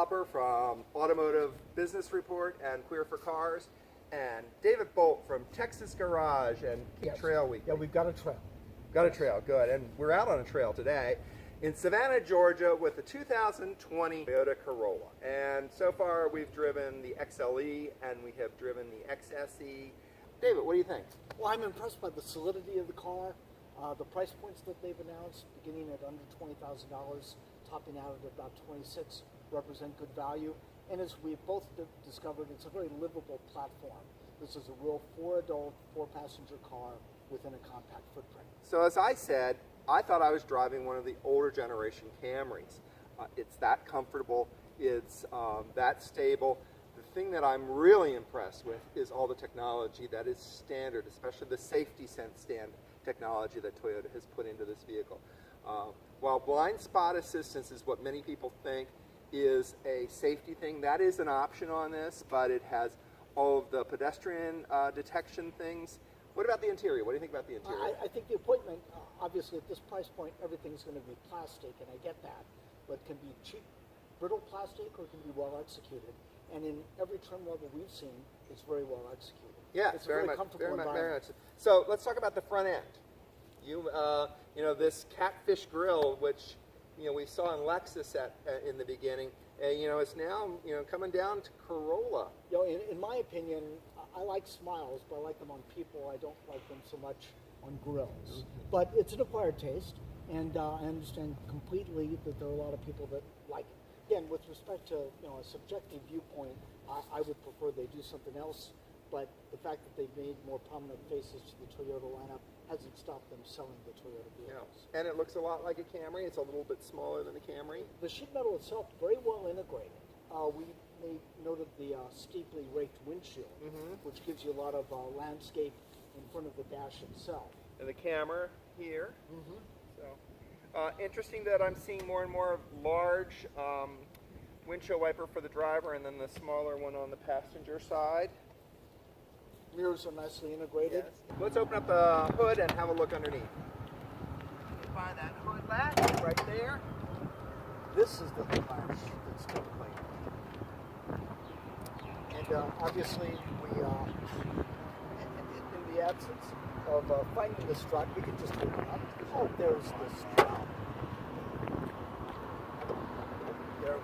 Hopper from Automotive Business Report and Queer for Cars, and David Boldt from TXGarage and Trail Week. Yeah, we've got a trail. Got a trail, good. And we're out on a trail today in Savannah, Georgia with the 2020 Toyota Corolla. And so far we've driven the XLE and we have driven the XSE. David, what do you think? Well, I'm impressed by the solidity of the car, the price points that they've announced, beginning at under $20,000, topping out at about $26,000, represent good value. And as we've both discovered, it's a very livable platform. This is a real 4-adult, 4-passenger car within a compact footprint. So as I said, I thought I was driving one of the older generation Camrys. It's that comfortable, it's that stable. The thing that I'm really impressed with is all the technology that is standard, especially the safety sense technology that Toyota has put into this vehicle. While blind spot assistance is what many people think is a safety thing, that is an option on this, but it has all of the pedestrian detection things. What about the interior? What do you think about the interior? I think the appointment, obviously at this price point, everything's going to be plastic, and I get that, but it can be cheap, brittle plastic, or it can be well executed. And in every trim level we've seen, it's very well executed. Yeah, it's very comfortable environment. So let's talk about the front end. You know, this catfish grill, which we saw in Lexus in the beginning, it's now coming down to Corolla. In my opinion, I like smiles, but I like them on people. I don't like them so much on grills. But it's an acquired taste, and I understand completely that there are a lot of people that like it. Again, with respect to a subjective viewpoint, I would prefer they do something else. But the fact that they've made more prominent faces to the Toyota lineup hasn't stopped them selling the Toyota vehicles. Yeah. And it looks a lot like a Camry. It's a little bit smaller than a Camry. The sheet metal itself, very well integrated. We noted the steeply raked windshield, which gives you a lot of landscape in front of the dash itself. And the camera here. So, interesting that I'm seeing more and more large windshield wiper for the driver, and then the smaller one on the passenger side. Mirrors are nicely integrated. Yes. Let's open up the hood and have a look underneath. You can find that hood latch right there. This is the hood latch that's still playing. And obviously, we, in the absence of finding the strut, we can just open up. Oh, there's the strut. There we go.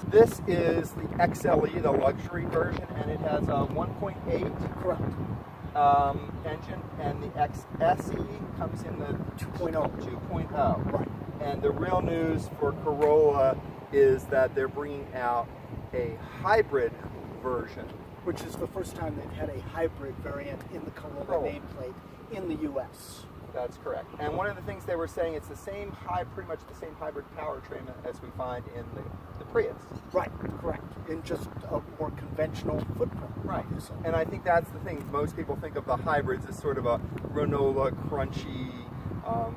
This is the XLE, the luxury version, and it has a 1.8 correct engine, and the XSE comes in the 2.0. 2.0. Right. And the real news for Corolla is that they're bringing out a hybrid version, which is the first time they've had a hybrid variant in the Corolla nameplate in the U.S. That's correct. And one of the things they were saying, it's the same pretty much the same hybrid powertrain as we find in the Prius. Right, correct. In just a more conventional footprint. Right. And I think that's the thing. Most people think of the hybrids as sort of a granola, crunchy,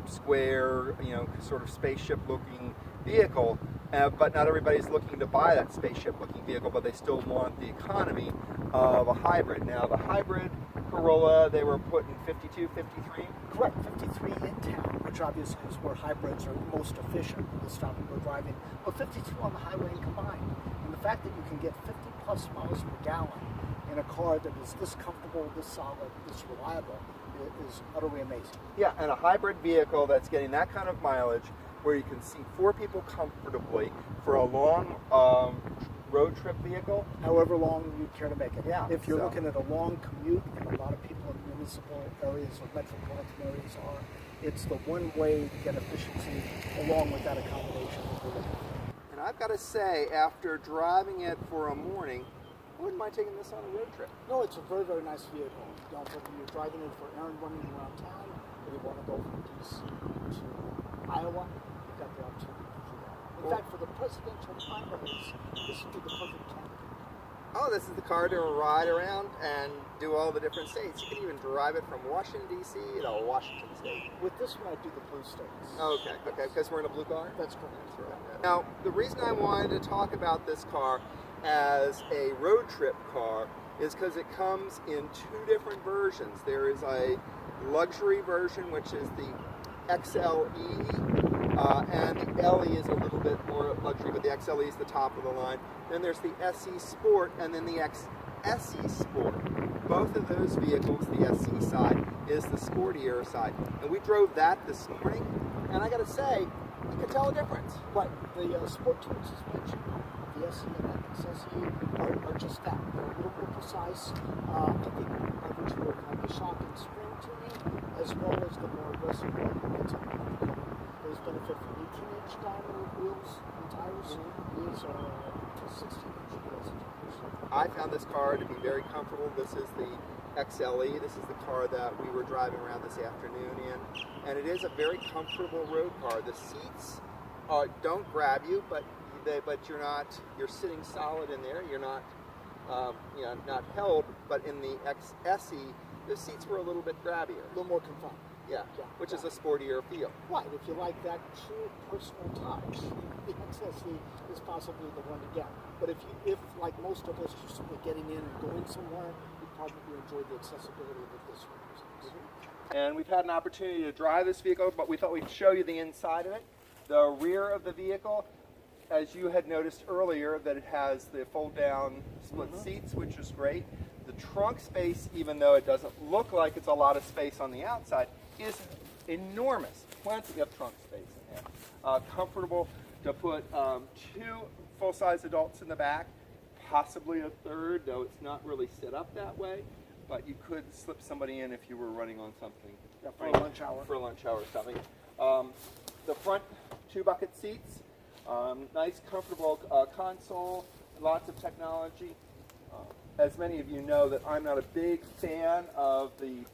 square, sort of spaceship-looking vehicle. But not everybody's looking to buy that spaceship-looking vehicle, but they still want the economy of a hybrid. Now, the hybrid Corolla, they were putting 52, 53? Correct, 53 in town, which obviously is where hybrids are most efficient with the stop and go driving, but 52 on the highway combined. And the fact that you can get 50 plus miles per gallon in a car that is this comfortable, this solid, this reliable is utterly amazing. Yeah, and a hybrid vehicle that's getting that kind of mileage where you can seat 4 people comfortably for a long road trip vehicle. However long you care to make it. Yeah. If you're looking at a long commute, and a lot of people in municipal areas or metropolitan areas are, it's the one way to get efficiency along with that accommodation. And I've got to say, after driving it for a morning, I wouldn't mind taking this on a road trip. No, it's a very, very nice vehicle. Whether you're driving it for errand running around town, or you want to go from DC to Iowa, you've got the opportunity to do that. In fact, for the presidential primaries, this would be the perfect time. Oh, this is the car to ride around and do all the different states. You can even drive it from Washington, D.C. to Washington State. With this one, I do the blue states. Okay, because we're in a blue car? That's correct. Right. Now, the reason I wanted to talk about this car as a road trip car is because it comes in 2 different versions. There is a luxury version, which is the XLE, And the LE is a little bit more luxury, but the XLE is the top of the line. Then there's the SE Sport and then the XSE Sport. Both of those vehicles, the SE side is the sportier side. And we drove that this morning, and I gotta say, you can tell a difference. Right. The sport tune suspension, the SE and XSE are just that. They're a little more precise. I think by virtue of like the shock and spring tuning, as well as the more aggressive momentum. Those benefit from 18-inch diameter wheels and tires. These are 16-inch wheels and tires. I found this car to be very comfortable. This is the XLE. This is the car that we were driving around this afternoon in, and it is a very comfortable road car. The seats don't grab you, but you're sitting solid in there. You're not not held. But in the XSE, the seats were a little bit grabbier. A little more confined. Yeah, which is a sportier feel. Right, if you like that true personal touch, the XSE is possibly the one to get. But if like most of us, you're simply getting in and going somewhere, you probably enjoy the accessibility that this represents. And we've had an opportunity to drive this vehicle, but we thought we'd show you the inside of it. The rear of the vehicle, as you had noticed earlier, that it has the fold-down split seats, which is great. The trunk space, even though it doesn't look like it's a lot of space on the outside, is enormous. Plenty of trunk space in there. Comfortable to put 2 full-size adults in the back, possibly a third, though it's not really set up that way. But you could slip somebody in if you were running on something. Yeah, for a lunch hour. For a lunch hour or something. The front 2 bucket seats, nice comfortable console, lots of technology. As many of you know, that I'm not a big fan of the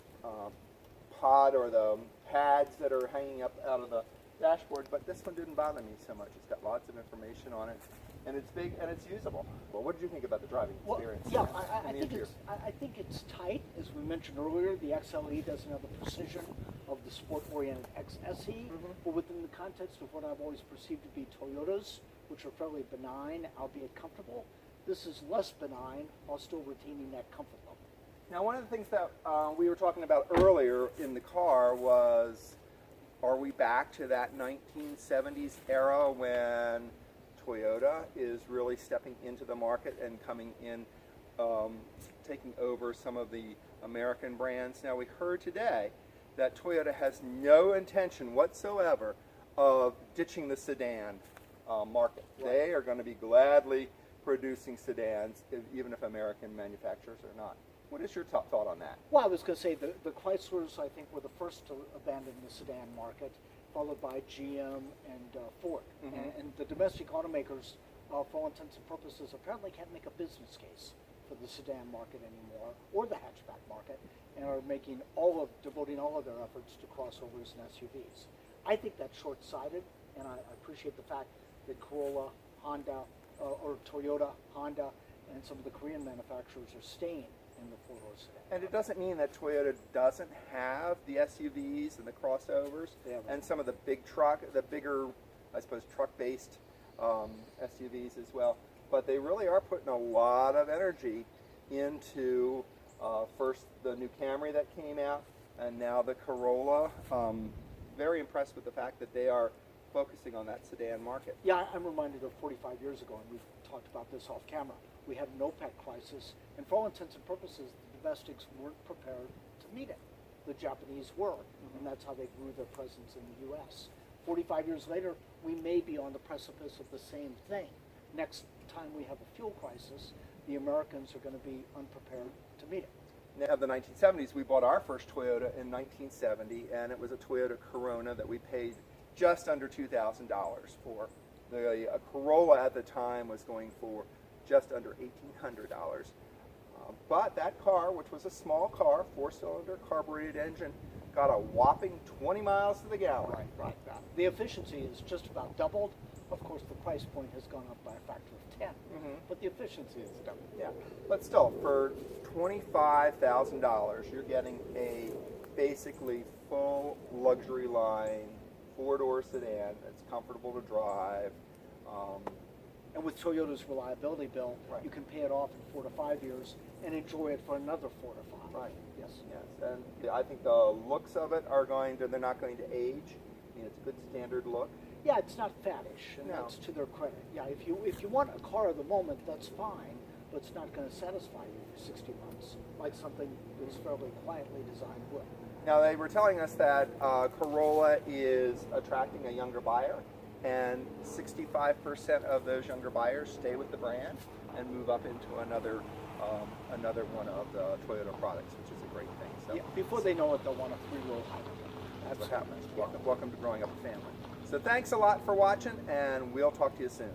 pod or the pads that are hanging up out of the dashboard, but this one didn't bother me so much. It's got lots of information on it, and it's big and it's usable. Well, what did you think about the driving experience? Well, yeah, I think it's tight. As we mentioned earlier, the XLE doesn't have the precision of the sport-oriented XSE, but within the context of what I've always perceived to be Toyotas, which are fairly benign, albeit comfortable, this is less benign while still retaining that comfort level. Now, one of the things that we were talking about earlier in the car was, are we back to that 1970s era when Toyota is really stepping into the market and coming in, taking over some of the American brands? Now, we heard today that Toyota has no intention whatsoever of ditching the sedan market. Right. They are going to be gladly producing sedans, even if American manufacturers are not. What is your thought on that? Well, I was going to say the Chryslers, I think, were the first to abandon the sedan market, followed by GM and Ford. And the domestic automakers, for all intents and purposes, apparently can't make a business case for the sedan market anymore, or the hatchback market, and are devoting all of their efforts to crossovers and SUVs. I think that's short-sighted, and I appreciate the fact that Corolla, Honda, or Toyota, Honda, and some of the Korean manufacturers are staying in the four-door sedan. And it doesn't mean that Toyota doesn't have the SUVs and the crossovers and some of the bigger, I suppose, truck-based SUVs as well. But they really are putting a lot of energy into first the new Camry that came out, and now the Corolla. Very impressed with the fact that they are focusing on that sedan market. Yeah, I'm reminded of 45 years ago, and we've talked about this off camera. We had an OPEC crisis, and for all intents and purposes, the domestics weren't prepared to meet it. The Japanese were, and that's how they grew their presence in the U.S. 45 years later, we may be on the precipice of the same thing. Next time we have a fuel crisis, the Americans are going to be unprepared to meet it. Now, in the 1970s, we bought our first Toyota in 1970, and it was a Toyota Corona that we paid just under $2,000 for. The Corolla at the time was going for just under $1,800. But that car, which was a small car, 4-cylinder carbureted engine, got a whopping 20 miles to the gallon. Right. The efficiency is just about doubled. Of course, the price point has gone up by a factor of 10, but the efficiency is doubled. Yeah, but still, for $25,000, you're getting a basically full luxury line 4-door sedan that's comfortable to drive. And with Toyota's reliability bill, you can pay it off in 4 to 5 years and enjoy it for another 4 to 5. Right. Yes. And I think the looks of it they're not going to age. I mean, it's a good standard look. Yeah, it's not faddish, and No. that's to their credit. Yeah, if you want a car of the moment, that's fine, but it's not going to satisfy you for 60 months like something that's fairly quietly designed will. Now, they were telling us that Corolla is attracting a younger buyer, and 65% of those younger buyers stay with the brand and move up into another one of the Toyota products, which is a great thing. So Yeah, before they know it, they'll want a three-row hybrid. that's what happens. Welcome to growing up a family. So thanks a lot for watching, and we'll talk to you soon.